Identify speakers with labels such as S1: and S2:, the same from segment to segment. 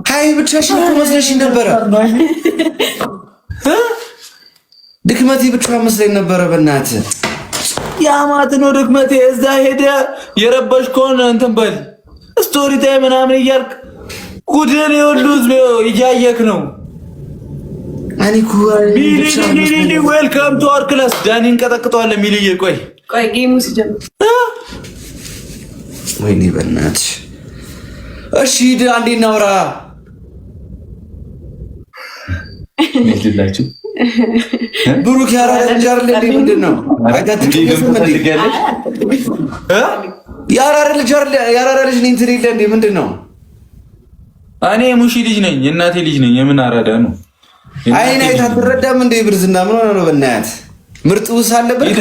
S1: ሃይ ብቻሽን እኮ መስለሽኝ ነበረ። ድክመቴ ብቻ መስለኝ ነበረ። በእናትህ
S2: ያማት ነው ድክመቴ። እዛ ሄደ የረበሽ ከሆነ እንትን በል ስቶሪ ታይም ምናምን እያልክ ጉድን የወሉ እያየክ ነው። ሚሊ ዌልካም ቱ አወር ክላስ። ዳኒን ቀጠቅጠዋለሁ። ሚሊዬ ቆይ
S3: ጌሙ ሲጀምር
S1: ወይኔ በእናትሽ። እሺ ሂድ አንዴ እናውራ።
S2: ምንድላችሁ
S1: ብሩክ ያራዳ ጃር ለዲ ምንድን ነው? ያራዳ ልጅ ነኝ ትል የለ እንዴ? ምንድን ነው?
S2: እኔ ሙሺ ልጅ ነኝ፣ የእናቴ ልጅ ነኝ። የምን አራዳ ነው?
S1: አይኔ አይታረዳም እንዴ? ብርዝና ምን ሆነ ነው? በእናት ምርጥ ውስ አለበት።
S2: ሂድ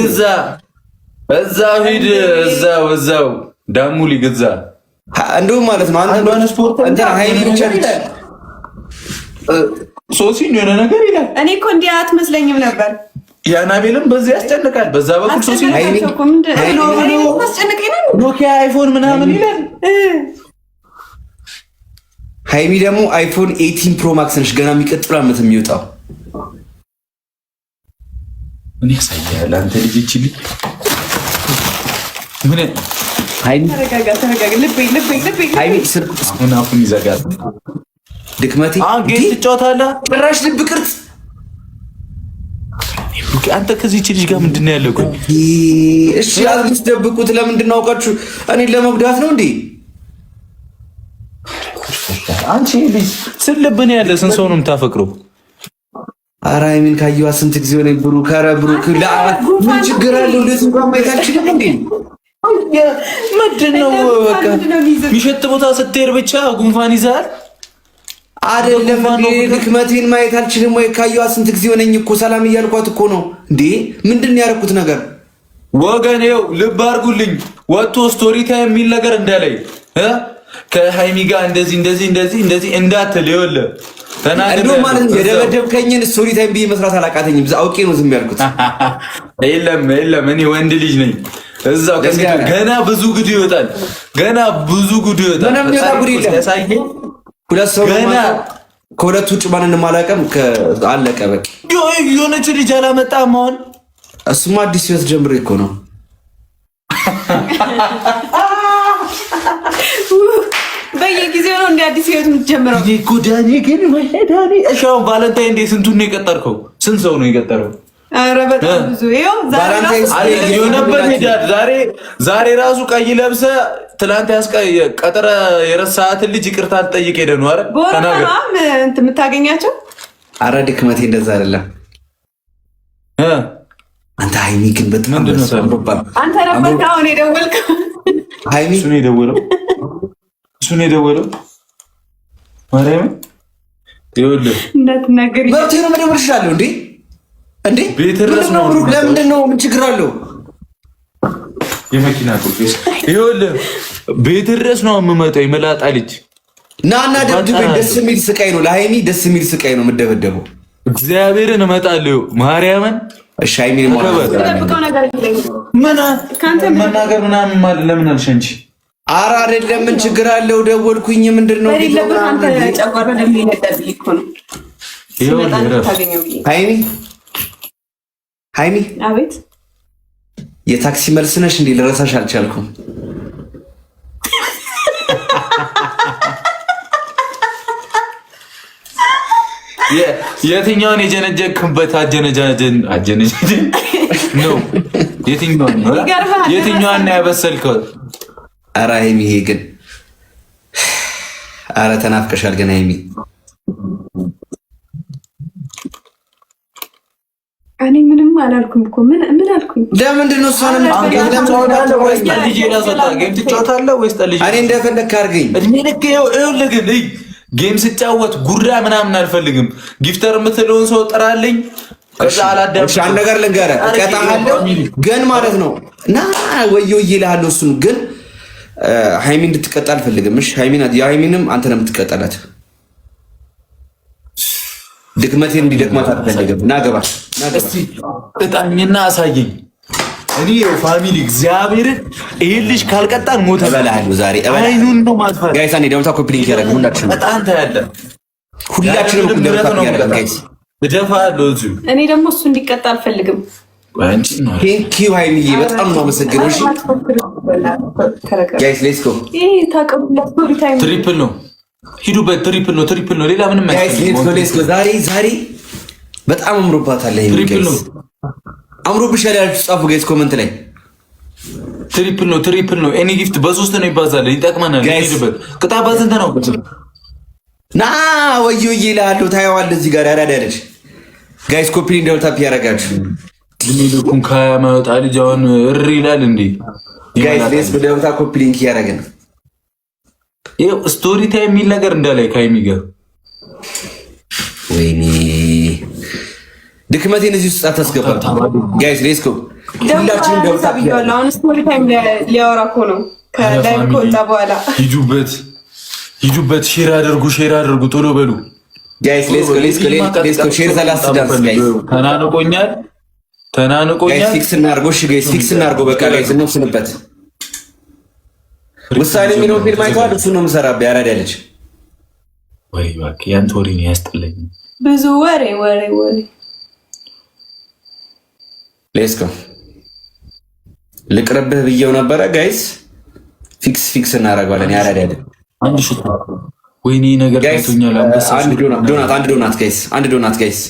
S2: እዛው ሂድ፣ እዛው ዳሙ ሊገዛ
S1: እንደውም ማለት ነው አንተ
S2: ስፖርት
S1: እንትን ሃይሊ ብቻ ልጅ
S2: ሶሲን የሆነ ነገር ይላል።
S3: እኔ እኮ እንዲህ አትመስለኝም ነበር።
S2: ያናቤልም በዚህ ያስጨንቃል፣ በዛ በኩል ሶሲን ኖኪያ አይፎን ምናምን ይላል።
S1: ሃይሚ ደግሞ አይፎን 18 ፕሮ ማክስ ነሽ፣ ገና የሚቀጥለው ዓመት የሚወጣው።
S2: ምን ያሳያል አንተ ልጅ ይችል ምን
S1: ሃይሚ
S3: ተረጋጋ።
S1: ሃይሚ ስልክ
S2: አሁን ይዘጋል።
S1: ድክመቴ
S2: ጌም ትጫወታለህ?
S1: ጭራሽ ልብ ቅርጽ።
S2: አንተ ከዚህ ልጅ ጋር ምንድን ነው ያለው?
S1: እሺ አትደብቁት። ለምንድን ነው አውቃችሁ እኔን ለመጉዳት ነው እንዴ?
S2: አንቺ ልጅ ስልብን ያለ ስንት ሰው ነው የምታፈቅረው?
S1: ኧረ ሃይሚን ካየዋ ስንት ጊዜ ሆነኝ። ብሩክ ኧረ ብሩክ ምን ችግር አለው? እንደዚህ እንኳን ማየት አልችልም እንዴ?
S2: ምንድን ነው በቃ የሚሸት ቦታ ስትሄድ ብቻ ጉንፋን ይዛል
S1: አይደለም እንዴ? ድክመቴን ማየት አልችልም ወይ? ካየዋ ስንት ጊዜ ሆነኝ እኮ ሰላም እያልኳት እኮ ነው እንዴ። ምንድን ነው ያደረኩት ነገር?
S2: ወገን ይኸው ልብ አድርጉልኝ። ወጥቶ ስቶሪ ታይም የሚል ነገር እንዳላይ ከሃይሚ ጋር እንደዚህ እንዳትል ይኸውልህ
S1: እንደው ማለት ነው የደበደብከኝን ስቶሪ ታይም ብዬ መስራት አላቃተኝም። አውቄ ነው ዝም ያልኩት።
S2: የለም እኔ ወንድ ልጅ ነኝ። እዛው ገና ብዙ ጉድ ይወጣል።
S1: ምንም ጉድ የለም። ሁለት ሰው ከሁለት ውጭ ማንንም አላውቅም። አለቀ በቃ።
S2: የሆነች ልጅ አላመጣም አሁን።
S1: እሱማ አዲስ ህይወት ጀምሬ እኮ ነው።
S3: በየጊዜው ነው እንደ አዲስ ህይወት የምትጀምረው።
S2: ዳኒ ግን ዳኒ እሺ፣ አሁን ቫለንታይን ዴይ ስንቱን ነው የቀጠርከው? ስንት ሰው ነው የቀጠረው?
S3: ኧረ በጣም ብዙ። ይኸው
S2: ዛሬ ራሱ ቀይ ለብሰ ትላንት ቀጠረ የረሳሃትን ልጅ ይቅርታ ትጠይቅ ሄደ ነው። ኧረ
S3: ተናገር እንትን የምታገኛቸው።
S1: ኧረ ድክመቴ እንደዛ አይደለም። አንተ ሃይሚ ግን በጣም
S3: አንተ ነበር አሁን የደወልከው።
S1: ሃይሚ
S2: እሱ ነው የደወለው። ማርያም ይኸውልህ
S3: እንዳትናገር
S1: መብትህ ነው። መደወል እችላለሁ እንዴ ቤት ድረስ ነው። ለምንድን ነው? ምን ችግር አለው?
S2: የመኪና ቁልፍ ይኸውልህ ቤት ድረስ ነው የምመጣው። የመላጣ ልጅ
S1: ናና ደብድበኝ። ደስ የሚል ስቃይ ነው ለሃይሚ፣ ደስ የሚል ስቃይ ነው የምደበደበው።
S2: እግዚአብሔርን እመጣለሁ ማርያምን።
S1: እሺ ሃይሚን
S2: መናገር ምናምን ማለት ለምን አልሽ አንቺ?
S1: ኧረ አይደለም ምን ችግር አለው? ደወልኩኝ። ምንድን ነው ሃይሚ
S3: አቤት።
S1: የታክሲ መልስ ነሽ እንዴ? ልረሳሽ አልቻልኩም።
S2: የትኛውን የጀነጀክበት አጀነጃጀን ነው? የትኛዋን ያበሰልከው?
S1: ኧረ ሃይሚ ይሄ ግን ኧረ ተናፍቀሻል ግን ሃይሚ።
S3: እኔ ምንም አላልኩም እኮ። ምን አልኩኝ?
S1: ለምንድን ነው እሷን
S2: ጌም ትጫወታለህ ወይስ ጠልጅ?
S1: እኔ እንደፈለግህ አድርገኝ።
S2: እድሜ ልክ ይኸውልህ ግን ጌም ስጫወት ጉራ ምናምን አልፈልግም። ጊፍተር የምትለውን ሰው ጥራልኝ።
S1: አንድ ነገር ልንገርህ፣ እቀጣሃለሁ ግን ማለት ነው እና ወዮ ይልሃለሁ። እሱን ግን ሃይሚ እንድትቀጣ አልፈልግም። እሺ የሃይሚንም አንተ ነው የምትቀጣላት። ድክመቴን እንዲደክማት አልፈልግም። ናገባ
S2: እስቲ እጣኝና አሳየኝ። እኔ ፋሚሊ እግዚአብሔርን ይሄን ልጅ ካልቀጣን ሞተ
S1: እበላለሁ ዛሬ
S2: አይኑን ነው ማጥፋት።
S1: ጋይስ አንዴ ደውታ ኮፒሊንግ ያደረግ ሁላችንም
S2: በጣም ታያለ
S1: ሁላችንም ደውታ ያደረግ ጋይስ
S2: እደፋለሁ እዚሁ።
S3: እኔ ደግሞ እሱ እንዲቀጣ አልፈልግም።
S2: አንቺ ነው
S1: ቴንኪው ሃይሚዬ በጣም ነው አመሰግነው። እሺ ጋይስ ሌትስ ጎ።
S3: ይሄ ታቀብላ ስቶሪ ታይም
S2: ትሪፕል ነው ሂዱበት። ትሪፕል ነው ሌላ ምንም
S1: ጋይስ ሌትስ ጎ። ዛሬ በጣም አምሮባታል። ይሄ
S2: ትሪፕል ነው
S1: አምሮብሻል ያላችሁ ጻፉ ጋይስ ኮሜንት ላይ።
S2: ትሪፕል ነው ኤኒ ጊፍት በሶስት ነው ይባዛል። ይጠቅመናል። ሂዱበት። ቅጣባ ስንት ነው?
S1: ና ወዮ ይላሉ ታየዋለህ እዚህ ጋር ያዳዳለች ጋይስ ኮፒሊንግ ደውታ ያደርጋችሁ
S2: ዲሚሉኩን ከማውጣ ልጅ አሁን እሪ ይላል እንዴ
S1: ጋይስ ሌስ በደውታ ኮፒሊንግ ያደርገን
S2: ይሄ ስቶሪ ታይም የሚል ነገር እንዳላይ ካይሚገር
S1: ወይኔ ድክመቴን እዚህ ውስጥ አታስገባ ጋይስ ሌስ ጎ። ሁላችንም ደውታ
S3: ቢያለው አሁን ስቶሪ ታይም ሊያወራ እኮ ነው ከላይ ከወጣ በኋላ ሂዱበት። ሼር አድርጉ ቶሎ በሉ
S1: ጋይስ ሌስ ጎ ሼር ሰላስ ዳንስ ጋይስ
S2: ተናንቆኛል
S1: ጋይስ ፊክስ እናድርጎ። እሺ ጋይስ ፊክስ እናድርጎ። በቃ ጋይስ እንወስንበት። ውሳኔ የሚለው ፊልም አይተዋል። እሱ ነው የምሰራበት ያራዳለች
S2: ወይ እባክህ ያን ቶሪ ነው ያስጠላኝ።
S3: ብዙ ወሬ
S1: ሌስ ጎ ልቅርብህ ብየው ነበረ ጋይስ ፊክስ እናደርገዋለን። ያራዳለች
S2: አንድ ሹት ወይኔ ነገር ታይቶኛል።
S1: አንድ ዶናት ጋይስ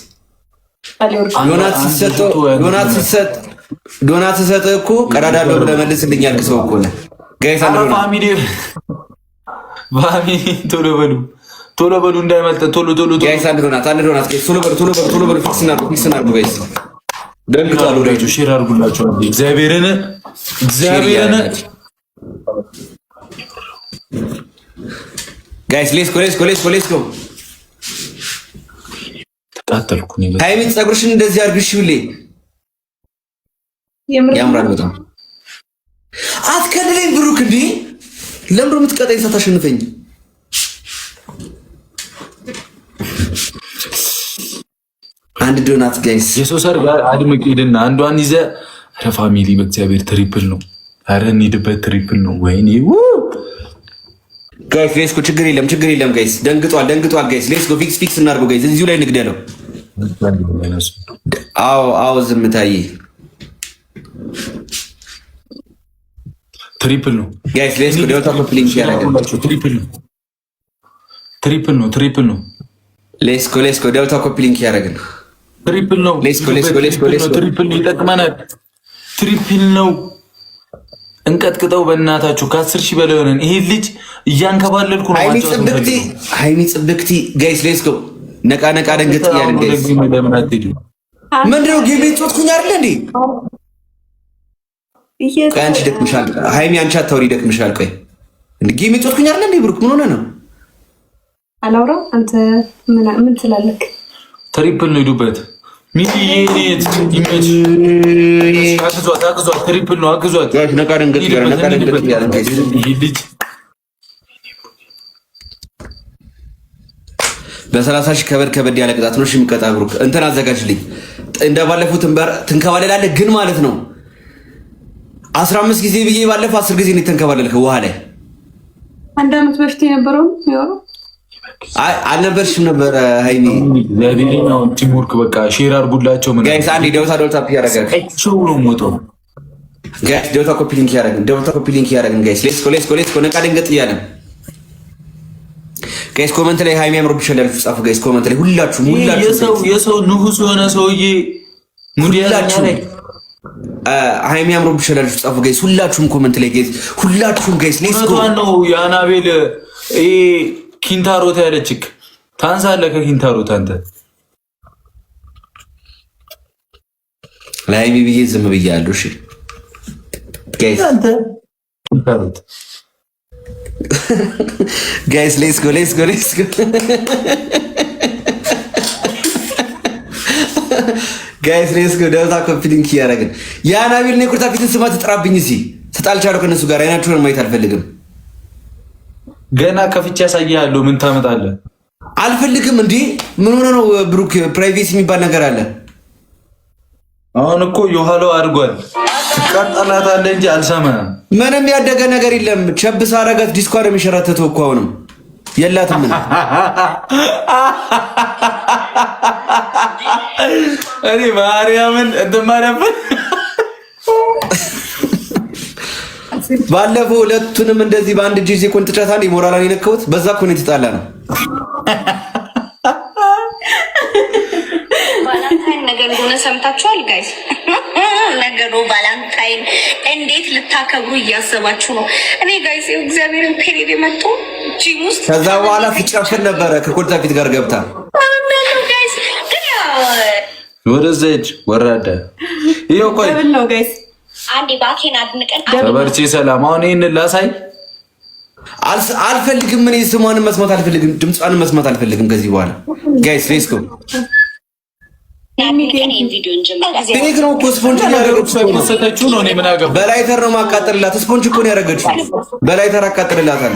S1: ዶናት ሲሰጥ እኮ ቀዳዳለው ብለህ መልስልኝ ያልክ ሰው እኮ ነህ ጋይስ። አንድ
S2: ቶሎ በሉ እንዳይመልጥ ቶሎ
S1: ጋይስ። አንድ ዶናት ጋይስ ቶሎ በሉ ፊክስ እናድርጉ ጋይስ። ደንግጧል። ወዳጆች
S2: ሼር አድርጉላችሁ እግዚአብሔርን
S1: ጋይስ ሌትስ ጎ
S2: ተቃጠልኩ።
S1: ሃይሚን ፀጉርሽን እንደዚህ አድርግሽ ብሌ ያምራል በጣም። አትከልለኝ ብሩክ እንዴ ለምሮ የምትቀጣኝ ሳታሸንፈኝ። አንድ ዶናት ጋይስ
S2: የሰው ሰርግ አድምቅ ሄድና አንዷን ይዘህ ኧረ ፋሚሊ በእግዚአብሔር ትሪፕል ነው። ኧረ እንሂድበት ትሪፕል ነው። ወይኔ
S1: ጋይስ ሌትስ ጎ። ችግር የለም ጋይስ። ደንግጧል ጋይስ። ሌትስ ጎ ፊክስ እናድርገው ጋይስ። እዚሁ ላይ ንግደለው። አዎ ዝምታዬ
S2: ትሪፕል ነው
S1: ጋይስ። ሌትስ ጎ ደውታ ኮፕሊንግ ያደርጋል።
S2: ትሪፕል ነው
S1: ሌትስ ጎ ደውታ ኮፕሊንግ ያደርጋል።
S2: ትሪፕል ነው ትሪፕል ይጠቅመናል። ትሪፕል ነው እንቀጥቅጠው በእናታችሁ ከ10 ሺህ በላይ ሆነን ይሄ ልጅ እያንከባለልኩ ነው።
S1: ሃይሚ ጽብክቲ ጋይስ ሌትስ ጎ ነቃ ደንገጥ ያለን ጋይስ። ምንድነው ጌም ጮትኩኝ አይደል እንዴ? ቆይ አንቺ ደክምሻል ሃይሚ፣ አንቺ አታውሪ ደክምሻል። ቆይ እንዴ ጌም ጮትኩኝ አይደል እንዴ? ብሩክ ምን ሆነ ነው?
S3: አላውራ አንተ ምን ትላለህ?
S2: ትሪፕል ነው ሂዱበት። ሚሊየኔት ኢሜጅ አግዟት ትሪፕል ነው አግዟት።
S1: ነቃ ደንገጥ ያለን ጋይስ።
S2: ይሄ ልጅ
S1: በ30 ሺህ ከበድ ያለ ቅጣት ነው። እሺ የሚቀጣ ብሩክ እንትን አዘጋጅልኝ። እንደባለፈው ትንከባለላለህ ግን ማለት ነው 15 ጊዜ ብዬ ባለፈው 10 ጊዜ ነው ተንከባለልከው ውሃ ላይ።
S3: አንድ አመት በፊት የነበረው ያው
S1: አልነበርሽም ነበረ ሃይሚ።
S2: ለዲኒናው ቲምወርክ በቃ ሼር አድርጉላቸው። ምን
S1: ጋይስ አንዴ ደውታ ያደርጋል ጋይስ። ደውታ ኮፒ ሊንክ ያደርጋል ጋይስ። ሌትስ ጎ ነቃ ደንገጥ እያለን ጋይስ። ኮመንት ላይ ሃይሚ አምሮብሻል ያላችሁ ጻፉ ጋይስ። ኮመንት ላይ ሁላችሁም
S2: የሰው ንጉስ የሆነ ሰውዬ ሙዲ ያላችሁ
S1: ሃይሚ አምሮብሻል ያላችሁ ጻፉ ጋይስ። ሁላችሁም ኮመንት ላይ ጋይስ። ሁላችሁም ጋይስ ሌትስ ጎ
S2: ነው የአናቤል ኪንታሮት ያለችክ ታንሳለህ ከኪንታሮት አንተ
S1: ለሃይሚ ብዬ ዝም ብያለሁ። እሺ ጋይስ
S2: አንተ ኪንታሮት
S1: ጋይስ ሌትስ ጎ ጋይስ ሌትስ ጎ ደውታ ኮፒ ሊንክ ያደረግን የአናቤል ነው። ኩርታ ፊትን ስማ ትጥራብኝ እዚህ ተጣልቻለሁ ከነሱ ጋር አይናችሁን ማየት አልፈልግም።
S2: ገና ከፍቼ ያሳያለሁ። ምን ታመጣለህ?
S1: አልፈልግም። እንዴ ምን ሆነ ነው ብሩክ? ፕራይቬሲ የሚባል ነገር አለ።
S2: አሁን እኮ የኋላው አድጓል። ትቀጠላታለህ እንጂ አልሰማህም።
S1: ምንም ያደገ ነገር የለም። ቸብስ አረጋት ዲስኳር የሚሸራተተው እኮ አሁንም የላትም። ምን
S2: እኔ ማርያምን እንደማረፈ
S1: ባለፈው ሁለቱንም እንደዚህ በአንድ ጊዜ ቆንጥጫታን የሞራላን የነከውት በዛ እኮ ነው የተጣላ ነው።
S4: ባላንታይን ነገር እንደሆነ ሰምታችኋል ጋይስ? ነገሩ ባላንታይን እንዴት ልታከብሩ እያሰባችሁ ነው? እኔ ጋይስ እግዚአብሔርን ፔሬድ መጥቶ ጂም ውስጥ
S1: ከዛ በኋላ ፍጫፍን ነበረ ከኮልታ ፊት ጋር ገብታ
S4: ጋይስ ግን
S2: ወደዘች ወራዳ ይሄው ቆይ
S3: ነው ጋይስ
S4: አንዴ ባኬን አድንቀን
S2: ተበርቺ ሰላም። አሁን ይሄን ላሳይ
S1: አልፈልግም። ምን ስሟንም መስማት አልፈልግም፣ ድምጿንም መስማት አልፈልግም ከዚህ በኋላ ጋይስ። ሌትስ ጎ ቴክ ነው እኮ ስፖንጅ
S2: ያደረገችው ነው። እኔ ምን አገባኝ?
S1: በላይተር ነው ማቃጠልላት። ስፖንጅ እኮ ነው ያደረገችው። በላይተር አቃጥልላታል።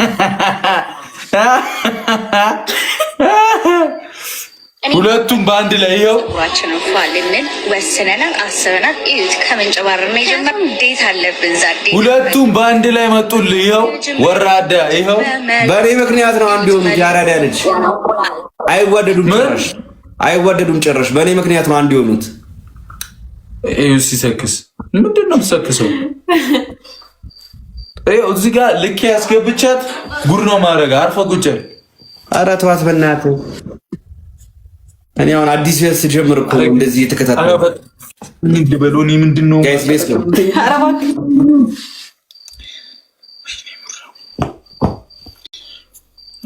S2: ሁለቱም በአንድ ላይ ይኸው
S4: ራችንን ፋልንን ወስነናል፣ አስበናል። እዩት ከመንጨባረር የጀመረው እንዴት አለብን ዛዴ።
S2: ሁለቱም በአንድ ላይ መጡልህ። ይኸው ወራዳ ይኸው
S1: በእኔ ምክንያት ነው አንድ የሆኑት። ያራዳ ልጅ አይዋደዱም ጭራሽ አይዋደዱም ጭራሽ። በእኔ ምክንያት ነው አንድ የሆኑት።
S2: ይኸው ሲሰክስ ምንድን ነው የምትሰክሰው? ይኸው እዚህ ጋር ልክ ያስገብቻት ጉድ ነው ማድረግ። አርፈ ቁጭ።
S1: ኧረ ተዋት በእናትህ። እኔ አሁን አዲስ ቤት ስጀምር እኮ እንደዚህ የተከታተለ
S2: በሎኒ ምንድን ነው
S1: ጋይስ? ቤስ ነው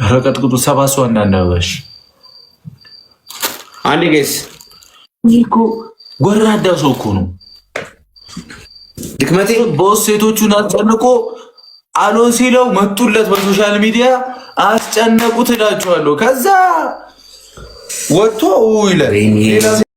S2: ረቀጥቅጡ ሰባሱ አንዳንዳባሽ
S1: አንዴ ጋይስ
S2: እኮ ጎራዳ ሰው እኮ ነው።
S1: ድክመቴ
S2: ቦስ ሴቶቹን አስጨንቆ አሎን ሲለው መጡለት። በሶሻል ሚዲያ አስጨነቁት እላቸዋለሁ። ከዛ ወጥቶ ይላል